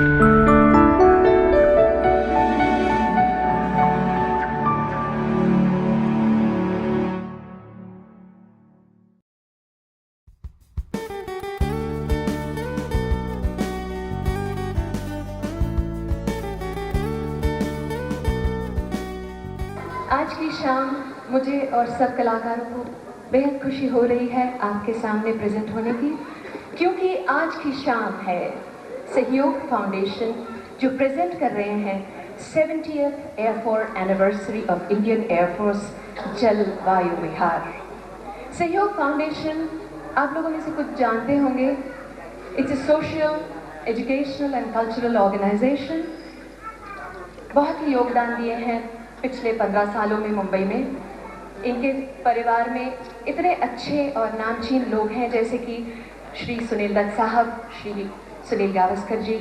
आज की शाम मुझे और सब कलाकारों को बेहद खुशी हो रही है आपके सामने प्रेजेंट होने की, क्योंकि आज की शाम है सहयोग फाउंडेशन जो प्रेजेंट कर रहे हैं 70th air force anniversary of Indian air force जल वायु विहार। सहयोग फाउंडेशन आप लोगों में से कुछ जानते होंगे। It's a social, educational and cultural organisation. बहुत ही योगदान दिए हैं पिछले 15 सालों में मुंबई में। इनके परिवार में इतने अच्छे और नामचीन लोग हैं जैसे कि श्री सुनील दत्त साहब, श्री सुनील गावस्कर जी,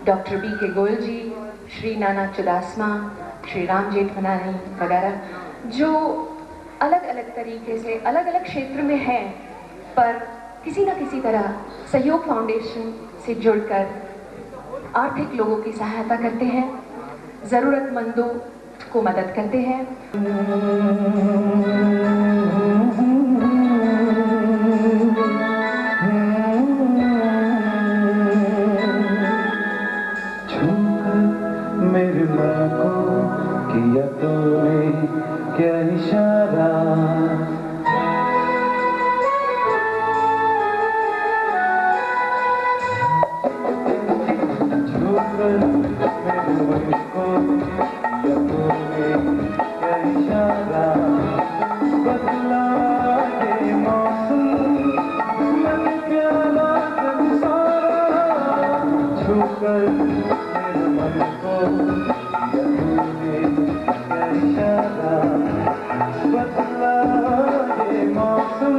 डॉक्टर B.K. गोयल जी, श्री नाना चुदासमा, श्री राम जेठमलानी वगैरह, जो अलग अलग तरीके से अलग अलग क्षेत्र में हैं, पर किसी न किसी तरह सहयोग फाउंडेशन से जुड़कर आर्थिक लोगों की सहायता करते हैं, ज़रूरतमंदों को मदद करते हैं। मेरे मन को किया तूने क्या इशारा, मेरे मन को किया तूने क्या इशारा, बदला ये मौसम मन प्याला जब सारा, छूकर मेरे मन को किया तूने क्या इशारा, बदला ये मौसम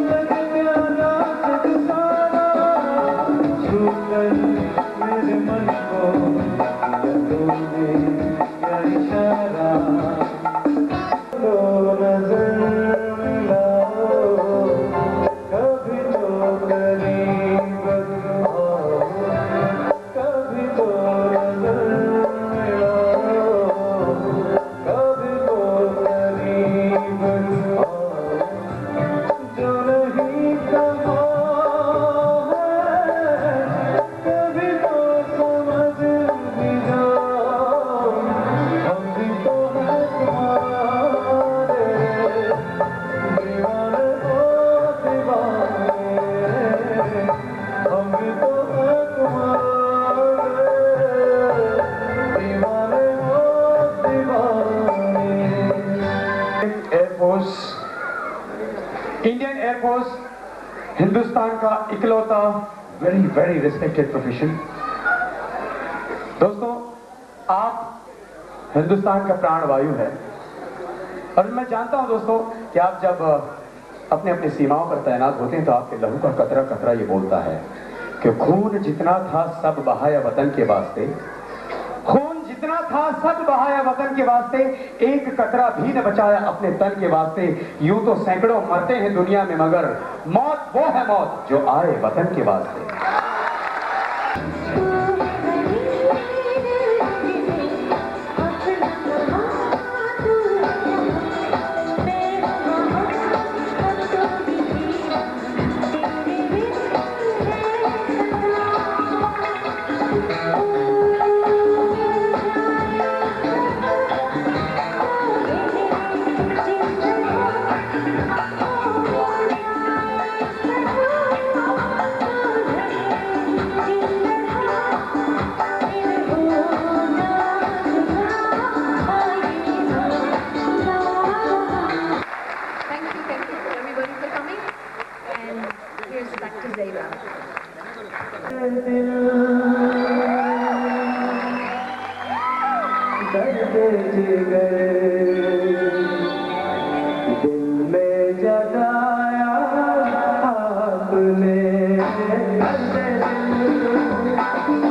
मन प्याला जब सारा, छूकर मेरे मन को किया तूने क्या इशारा, तो नजर मिलाओ कभी तो करीब आओ, कभी तो नजर मिलाओ कभी तो करीब आओ, जो नहीं कहा है कभी तो समझ भी जाओ, हम भी तो हैं तुम्हारे दीवाने हो दीवाने, हम भी तो हैं तुम्हारे दीवाने हो दीवाने। एयरफोर्स, इंडियन एयरफोर्स हिंदुस्तान का इकलौता वेरी रिस्पेक्टेड प्रोफेशन। दोस्तों, आप हिंदुस्तान का प्राण वायु है, और मैं जानता हूं दोस्तों कि आप जब अपने अपने सीमाओं पर तैनात होते हैं तो आपके लहू का कतरा कतरा ये बोलता है कि खून जितना था सब बहाया वतन के वास्ते, खून जितना था सब बहाया वतन के वास्ते, एक कतरा भी न बचाया अपने तन के वास्ते। यूं तो सैकड़ों मरते हैं दुनिया में, मगर मौत वो है मौत जो आए वतन के वास्ते। दिल में जगाया आपने,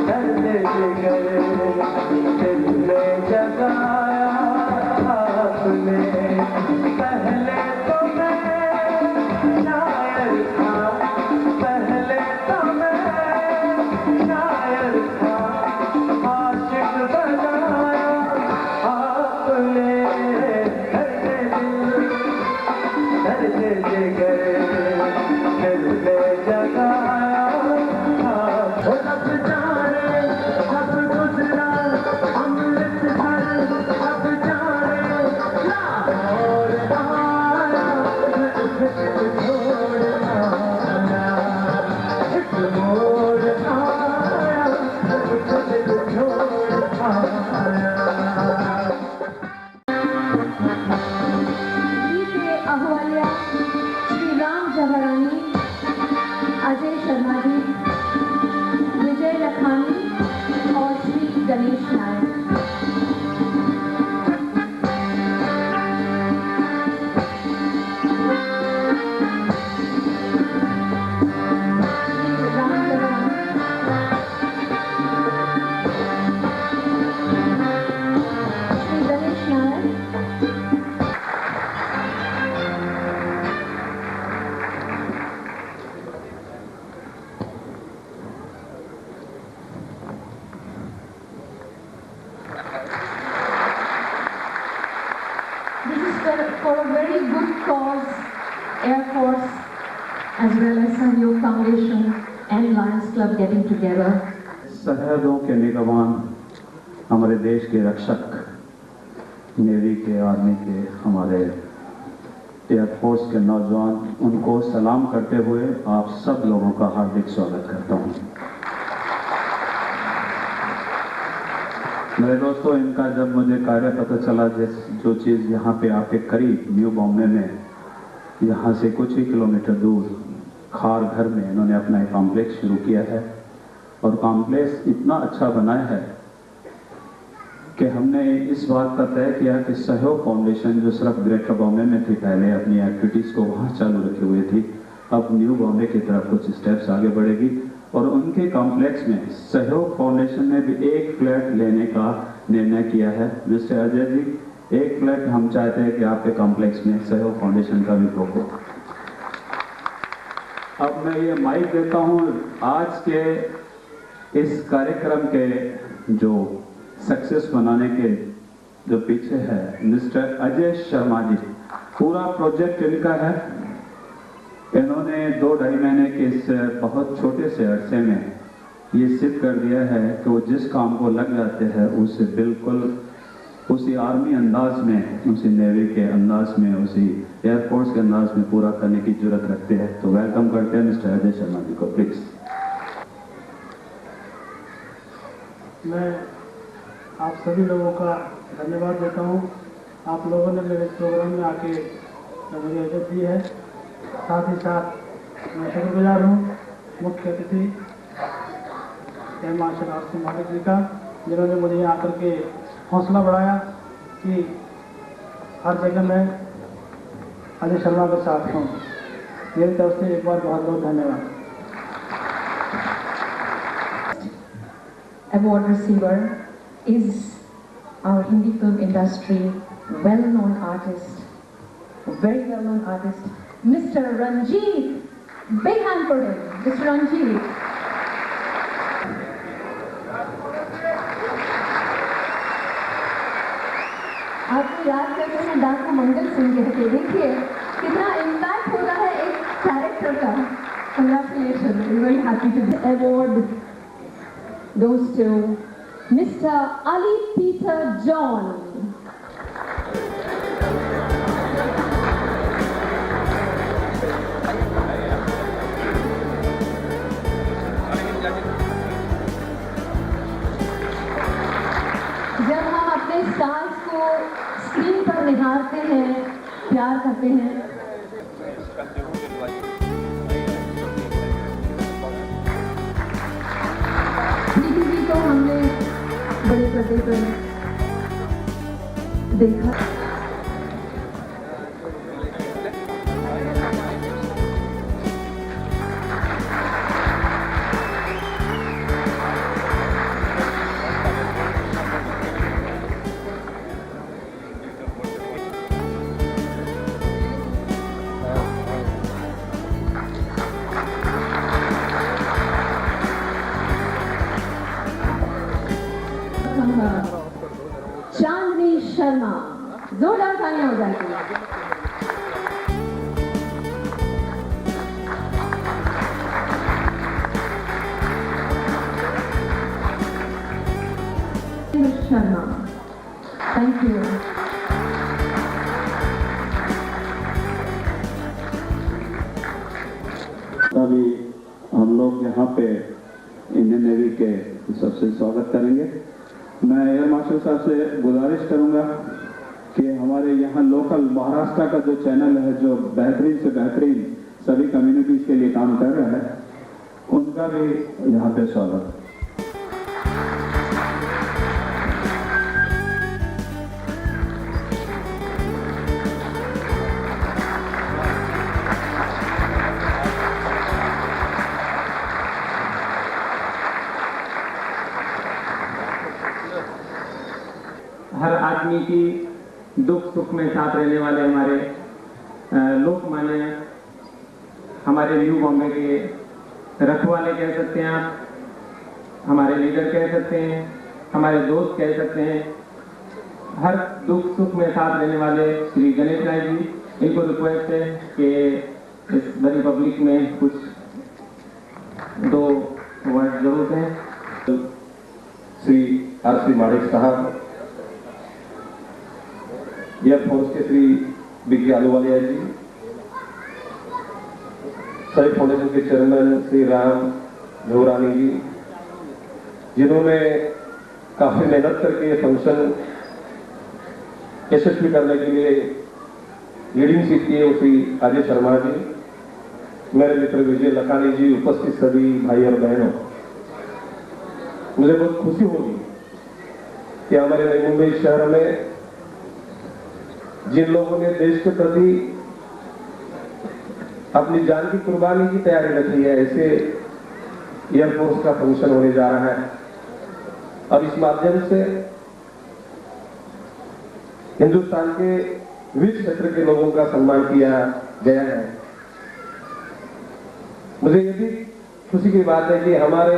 दर्द जिगर दिल में जगाया आपने, पहले तो मैं शायर था, पहले तो मैं शायर था, for a very good cause, Air Force as well as Sahyog Foundation and Lions Club getting together. सरहदों के निगरान, हमारे देश के रक्षक, नेवी के, आर्मी के, हमारे एयरफोर्स के नौजवान, उनको सलाम करते हुए आप सब लोगों का हार्दिक स्वागत करता हूं। मेरे दोस्तों, इनका जब मुझे कार्य पता चला, जो चीज़ यहाँ पे आके करीब न्यू बॉम्बे में, यहाँ से कुछ ही किलोमीटर दूर खार घर में इन्होंने अपना एक कॉम्प्लेक्स शुरू किया है और कॉम्प्लेक्स इतना अच्छा बनाया है कि हमने इस बात का तय किया कि सहयोग फाउंडेशन, जो सिर्फ ग्रेटर बॉम्बे में थी पहले, अपनी एक्टिविटीज़ को वहाँ चालू रखे हुए थी, अब न्यू बॉम्बे की तरफ कुछ स्टेप्स आगे बढ़ेगी और उनके कॉम्प्लेक्स में सहयोग फाउंडेशन ने भी एक फ्लैट लेने का निर्णय किया है। मिस्टर अजय जी, एक फ्लैट हम चाहते हैं कि आपके कॉम्प्लेक्स में सहयोग फाउंडेशन का भी हो। अब मैं ये माइक देता हूँ आज के इस कार्यक्रम के जो सक्सेस बनाने के जो पीछे है, मिस्टर अजय शर्मा जी। पूरा प्रोजेक्ट इनका है। इन्होंने 2-2.5 महीने के इस बहुत छोटे से अरसे में ये सिद्ध कर दिया है कि वो जिस काम को लग जाते हैं उसे बिल्कुल उसी आर्मी अंदाज में, उसी नेवी के अंदाज में, उसी एयरफोर्स के अंदाज में पूरा करने की जरूरत रखते हैं। तो वेलकम करते हैं मिस्टर अजय शर्मा जी को, प्लीज। मैं आप सभी लोगों का धन्यवाद देता हूं। आप लोगों ने मेरे प्रोग्राम में आके मुझे इज्जत दी है। साथ ही साथ मैं शुक्रगुजार हूं मुख्य अतिथि एयर मार्शल आर सी मालिक जी का, जिन्होंने मुझे यहाँ आकर के हौसला बढ़ाया कि हर जगह मैं अजय शर्मा के साथ हूँ। मेरी तरफ से एक बार बहुत बहुत धन्यवाद। Award receiver is our Hindi film industry well-known artist, very well-known artist, Mr. Ranjit. Big hand for him, Mr. Ranjit. आपको याद करते हैं डाकू मंगल सिंह कहते, देखिए कितना इम्पैक्ट होता है एक कैरेक्टर का। Congratulations, we're very happy to the award goes to Mr. Ali Peter John. जब हम अपने स्टार्स को स्क्रीन पर निहारते हैं, प्यार करते हैं, दीदी को हमने बड़े पर्दे पर देखा। चांदनी शर्मा, जोरदार तालियां हो जाएगी। Sharma, thank you. अभी हम लोग यहाँ पे इंडियन नेवी के सबसे स्वागत करेंगे। मैं एयर मार्शल साहब से गुजारिश करूंगा कि हमारे यहाँ लोकल महाराष्ट्र का जो चैनल है, जो बेहतरीन से बेहतरीन सभी कम्युनिटीज के लिए काम कर रहा है, उनका भी यहाँ पे स्वागत। हर आदमी की दुख सुख में साथ रहने वाले हमारे लोकमान्य, हमारे न्यू बॉम्बे के रखवाले कह सकते हैं आप, हमारे लीडर कह सकते हैं, हमारे दोस्त कह सकते हैं, हर दुख सुख में साथ रहने वाले श्री गणेश राय जी, इनको रिक्वेस्ट है कि इस बड़ी पब्लिक में कुछ 2 वर्ड जरूर हैं। श्री आर.सी. माणिक साहब, एयरफोर्स के श्री विकी आलूवालिया जी, सही फाउंडेशन के चेयरमैन श्री राम झोरानी जी, जिन्होंने काफी मेहनत करके ये फंक्शन यशस्वी करने के लिए लीडिंग सीट की है, श्री अजय शर्मा जी, मेरे मित्र विजय लखानी जी, उपस्थित सभी भाई और बहनों, मुझे बहुत खुशी होगी कि हमारे नई मुंबई शहर में जिन लोगों ने देश के प्रति अपनी जान की कुर्बानी की तैयारी रखी है, ऐसे एयरफोर्स का फंक्शन होने जा रहा है और इस माध्यम से हिंदुस्तान के विविध क्षेत्र के लोगों का सम्मान किया गया है। मुझे ये भी खुशी की बात है कि हमारे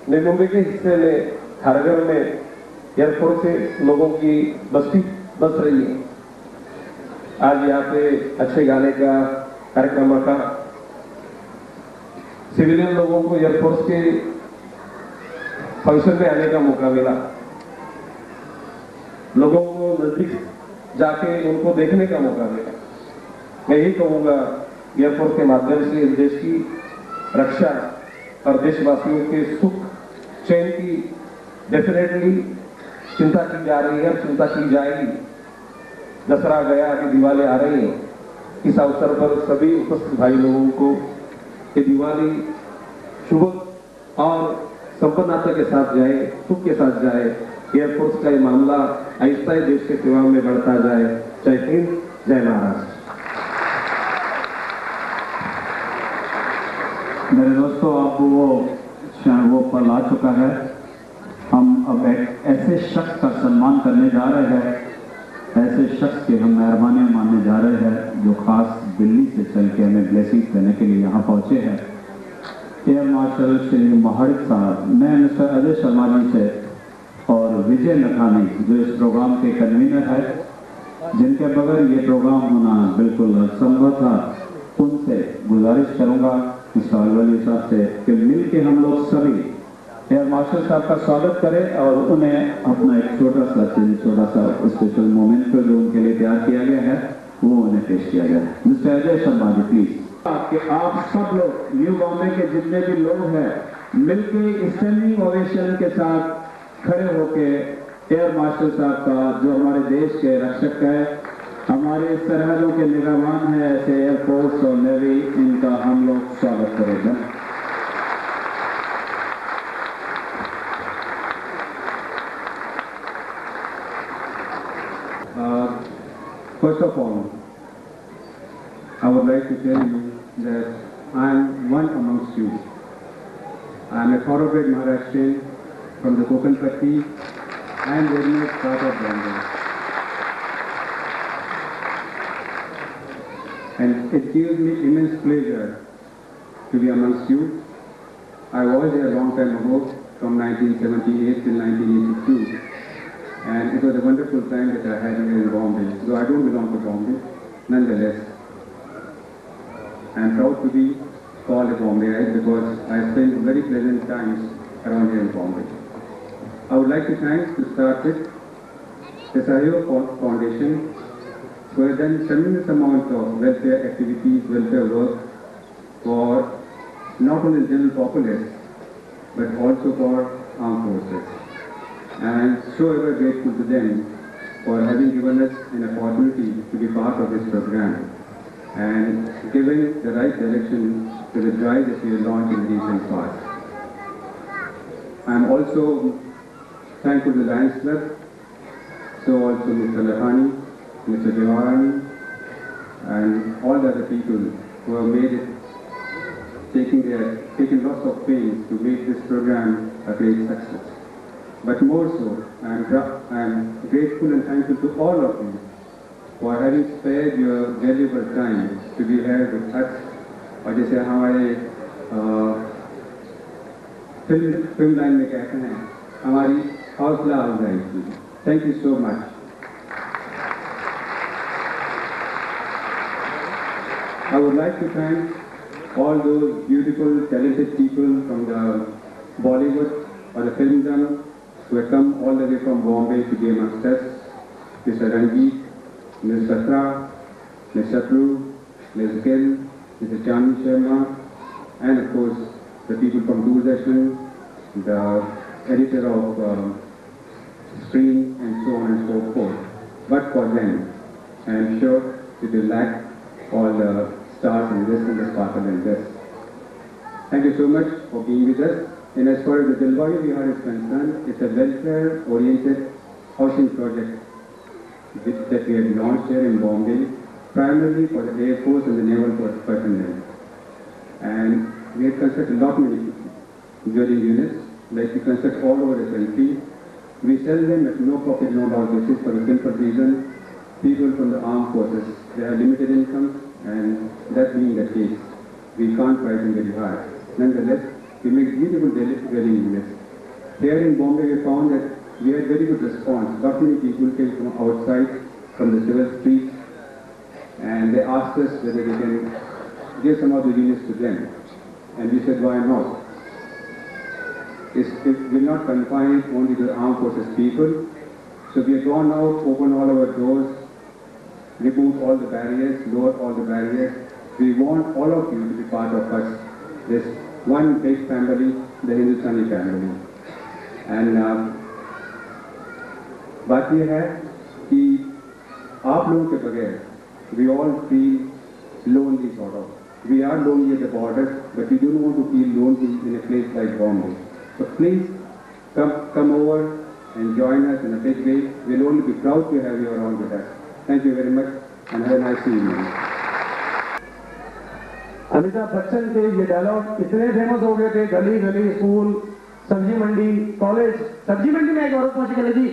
नई मुंबई के हिस्से में खारघर में एयरफोर्स से लोगों की बस्ती बस रही है। आज यहाँ पे अच्छे गाने का कार्यक्रम रखा, सिविलियन लोगों को एयरफोर्स के फंक्शन में आने का मौका मिला, लोगों को नजदीक जाके उनको देखने का मौका मिला। मैं यही कहूंगा, एयरफोर्स के माध्यम से इस देश की रक्षा और देशवासियों के सुख चैन की डेफिनेटली चिंता की जा रही है, चिंता की जाएगी। दशहरा गया, अभी दिवाली आ रही है। इस अवसर पर सभी उपस्थित भाई लोगों को ये दिवाली शुभ और संपन्नता के साथ जाए, सुख के साथ जाए। एयरफोर्स का ये मामला ऐसा ही देश के सेवा में बढ़ता जाए। जय हिंद, जय महाराष्ट्र। मेरे दोस्तों, अब वो पल आ चुका है। हम अब एक ऐसे शख्स का सम्मान करने जा रहे हैं, ऐसे शख्स की हम मेहरबानी मानने जा रहे हैं जो खास दिल्ली से चल के हमें ब्लेसिंग देने के लिए यहाँ पहुँचे हैं। एयर मार्शल श्री महाड़िक साहब, मैं मिस्टर अजय शर्मा जी से और विजय लखानी जो इस प्रोग्राम के कन्वीनर है, जिनके बगैर ये प्रोग्राम होना बिल्कुल असंभव था, उनसे गुजारिश करूंगा मिस्टर आलूवालिया साहब से कि मिल के हम लोग सभी एयर मार्शल साहब का स्वागत करें और उन्हें अपना एक छोटा सा स्पेशल मोमेंट को जो उनके लिए तैयार किया गया है वो उन्हें पेश किया गया है। Mister Ajay Sharma ji please. कि आप सब लोग न्यू बॉम्बे के जितने भी लोग हैं मिलके स्टैंडिंग ओवेशन के साथ खड़े होके एयर मार्शल साहब का, जो हमारे देश के रक्षक है, हमारे सरहदों के निगरान है, ऐसे एयरफोर्स और नेवी, इनका हम लोग स्वागत करेंगे। First of all, I would like to tell you that I am one amongst you. I am a thoroughbred Maharashtrian from the Kokanpatti and very much part of Bombay. And it gives me immense pleasure to be amongst you. I was here a long time ago, from 1978 till 1982. And it was a wonderful time that I had here in Bombay. Though I don't belong to Bombay, nonetheless, I am proud to be called a Bombayite because I spent very pleasant times around here in Bombay. I would like to thank to start with the Sahyog Foundation, who has done tremendous amount of welfare activities, welfare work for not only the general populace, but also for armed forces. And I am so ever grateful to them for having given us an opportunity to be part of this program and giving the right direction to the drive that we have launched in the recent past. I am also thankful to the Lions Club, so also Mr. Lakhani, Mr. Jawarani, and all the other people who have made it, taken lots of pains to make this program a great success. But more so, I am grateful and thankful to all of you for having spared your valuable time to be here with us. और जैसे हमारे film line में कहते हैं, हमारी हौसला अफजाई की। Thank you so much. I would like to thank all those beautiful, talented people from the Bollywood or the film drama who have come all the way from Bombay to be amongst us. Mr. Ranjit, Ms. Batra, Ms. Shatru, Ms. Gill, Mr. Chani Sharma, and of course the people from Doordarshan, the editor of screen and so on and so forth. But for them, I am sure it will lack all the stars in this and the sparkle in this. Thank you so much for being with us. And as far as the Dilwale Vihar is concerned, it's a welfare-oriented housing project that we have launched here in Bombay, primarily for the Air Force and the Naval personnel. And we have constructed a lot many dwelling units, like we construct all over the country. We sell them at no profit, no loss basis for the simple reason people from the armed forces, they have limited incomes, and that being the case, we can't price them very high. Nonetheless, we make beautiful dwelling units. Here in Bombay, we found that we had very good response. Not many people came from outside, from the civil streets, and they asked us whether we can give some of the units to them. And we said, why not? It will not confine only to the armed forces people. So we have gone out, opened all our doors, removed all the barriers, lowered all the barriers. We want all of you to be part of us. This one big family, the Hindustani family. And बात यह है कि आप लोगों के बगैर we all feel lonely sort of. We are lonely at the borders, but we don't want to feel lonely in a place like Bombay. So please come over and join us in a big way. We'll only be proud to have you around with us. Thank you very much and have a nice evening. Amitabh Bachchan के ये dialogue इतने famous हो गए थे, गली गली school, सब्जी मंडी, college. सब्जी मंडी में एक औरत पहुंची गई जी,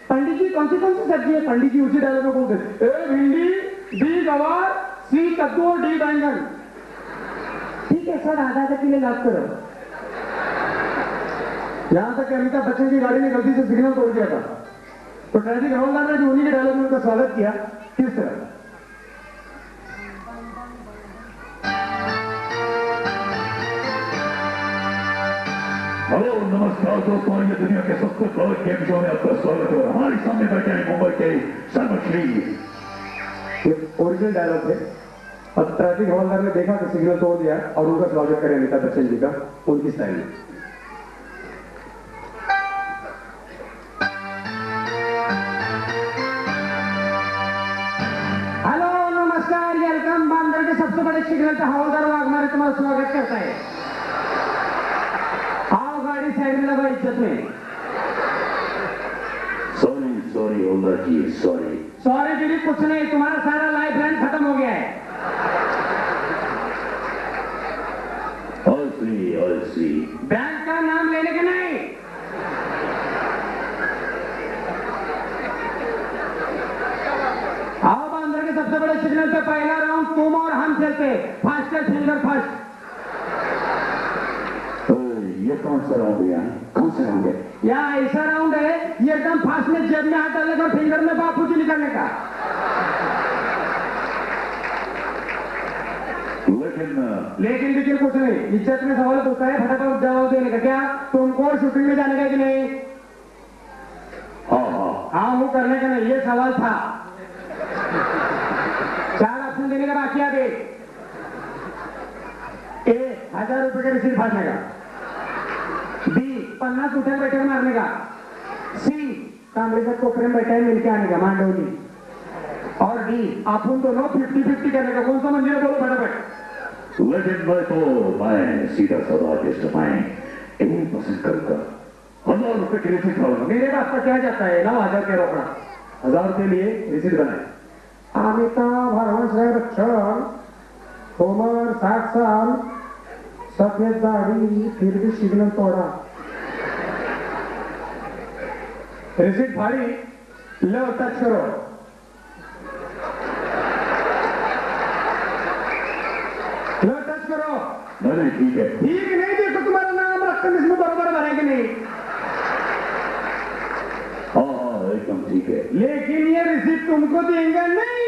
पंडित जी कौन सी सब्जी है? पंडित जी उसी डायलॉग में बोलते, ए भिंडी, बी गवार, सी कद्दू, डी बैंगन। ठीक है सर, आधा किलो लाभ करो। यहां तक कि अमिताभ बच्चन की गाड़ी ने गलती से सिग्नल तोड़ दिया था, तो ट्रैफिक हवलदार ने जो उन्हीं के डायलॉग में उनका स्वागत किया। किस तरह? हेलो नमस्कार दोस्तों, ये दुनिया के सबसे बड़े गेम शो में आपका स्वागत है। हमारे सामने बैठे हैं मुंबई के सर्वश्री। ओरिजिनल डायलॉग थे और ट्रैफिक हवलदार ने देखा तो सिग्नल तोड़ दिया और उनका स्वागत करें अमिताभ बच्चन जी का उनकी स्टाइल में। हेलो नमस्कार, वेलकम। बांद्रा के सबसे बड़े सिग्नल पे हवलदार वाघमारे तुम्हारा स्वागत करता है। गाड़ी साइड में लगा इज्जत में। सॉरी हवलदार जी, सॉरी जी कुछ नहीं, तुम्हारा सारा लाइफ लाइन खत्म हो गया है। ऑल सी बैंक का नाम लेने के नहीं। आओ बांद्रा के सबसे बड़े सिग्नल पे पहला राउंड तुम और हम खेलते, फास्टर फिंगर फर्स्ट। ये कौन सा राउंड है? कौन सा राउंड है? यहाँ ऐसा राउंड है, ये एकदम फास्ट में जेब में हाथ डालने का, फिंगर में बापूजी निकालने का। लेकिन कुछ नहीं, इज्जत में सवाल होता है, फटाफट जवाब देने का। क्या तुमको शूटिंग में जाने का कि नहीं? हाँ वो करने का नहीं, ये सवाल था। 4 ऑप्शन देने का बाकी है। ए 1000 रुपए का रिसीट फाड़ने का, बी 50 उठक बैठक मारने का, सी कांग्रेस कोपरे में बैठा है मिलके आने का मांडवली, और डी अपन दोनों 50-50 करने का। कौन सा मंदिर है बोलो फटाफट। लेकिन मैं सीधा साधा टेस्ट मैं एक पसंद करूंगा। 1000 रुपए की रिसीट खाऊंगा। मेरे पास का क्या जाता है? 9000 के रोकड़ा, 1000 के लिए रिसीट बनाए। अमिताभ बच्चन, उम्र 60 साल, सफेद दाढ़ी, फिर भी सिग्नल तोड़ा। रिसीट फाड़ी, लो टच करो। लो टच करो। नहीं ठीक है। ठीक नहीं, देखो तुम्हारा नाम रखते इसमें बराबर बने कि नहीं? हाँ एकदम ठीक है। लेकिन ये रिसीट तुमको देंगे नहीं।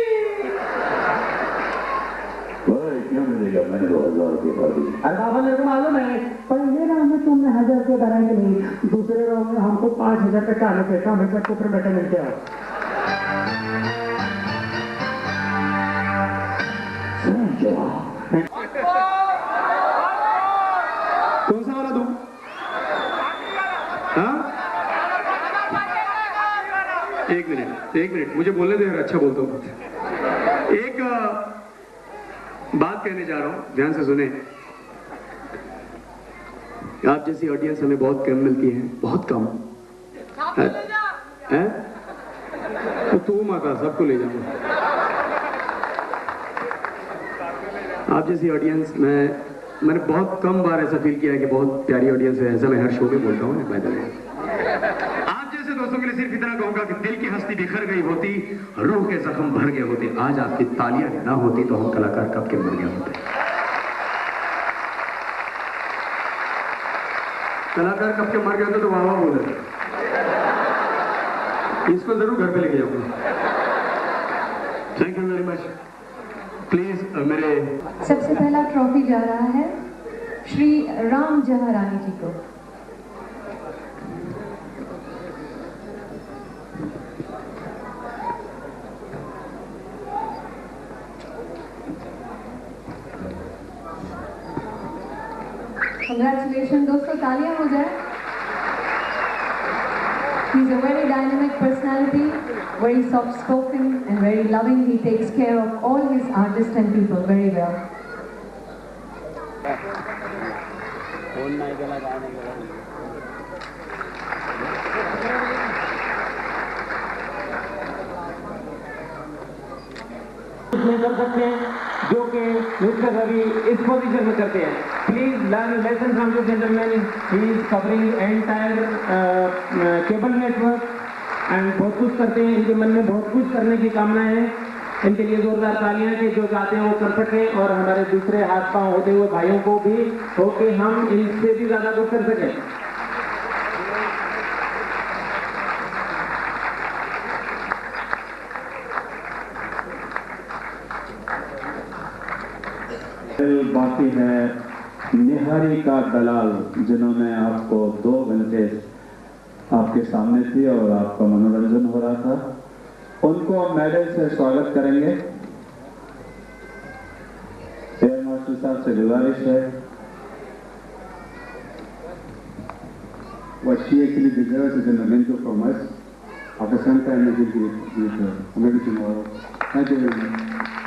क्यों मिलेगा? मैंने 2000 रुपये कर दी। अरे बाबा मेरे को मालूम है, पहले राउंड में तुमने 1000 रुपये भराएंगे नहीं, दूसरे राउंड में हमको 5000 रुपये का आने का हमें सबको फिर बैठे मिलते हो। कौन सा वाला दूं? हाँ? एक मिनट मुझे बोलने दो यार, अच्छा बोलता हूँ। एक बात कहने जा रहा हूं, ध्यान से सुने। आप जैसी ऑडियंस हमें बहुत कम मिलती है, बहुत कम है? तो तू माता सबको ले जाऊंगा। आप जैसी ऑडियंस मैंने बहुत कम बार ऐसा फील किया है कि बहुत प्यारी ऑडियंस है। ऐसा मैं हर शो में बोलता हूँ। बाय द वे, आप जैसे दोस्तों के लिए सिर्फ इतना कहूंगा कि दिल की हस्ती बिखर गई होती, रूह के जख्म भर गए होते, आज आपकी तालियां ना होती तो हम कलाकार कब के मर गए होते। कलाकार कब के मर गए होते तो वाह वाह बोले। इसको जरूर घर पे लेके जाऊंगा। Thank you very much. Please मेरे सबसे पहला ट्रॉफी जा रहा है श्री राम जहारानी जी को। Congratulations दोस्तों, तालियां हो जाए। He's a very dynamic personality, very soft-spoken and very loving. He takes care of all his artists and people very well. नहीं कर सकते हैं जो कि मिस्टर रवि इस पोजीशन में करते हैं। Please learn lesson from this gentleman. He is covering entire cable network and बहुत कुछ करते हैं। इनके मन में बहुत कुछ करने की कामनाएं हैं। इनके लिए जोरदार तालियां कि जो चाहते हैं वो कर सकें और हमारे दूसरे हाथ पांव होते हुए भाइयों को भी हो कि हम इनसे भी ज्यादा कुछ कर सकें। बाकी है निहारी का दलाल, जिन्होंने आपको 2 घंटे आपके सामने थी और आपका मनोरंजन हो रहा था। उनको मेडल से स्वागत करेंगे। एयर मार्शल साहब से गुजारिश है। What she actually deserves is a memento from us. After some time, we will give it maybe tomorrow. Thank you very much.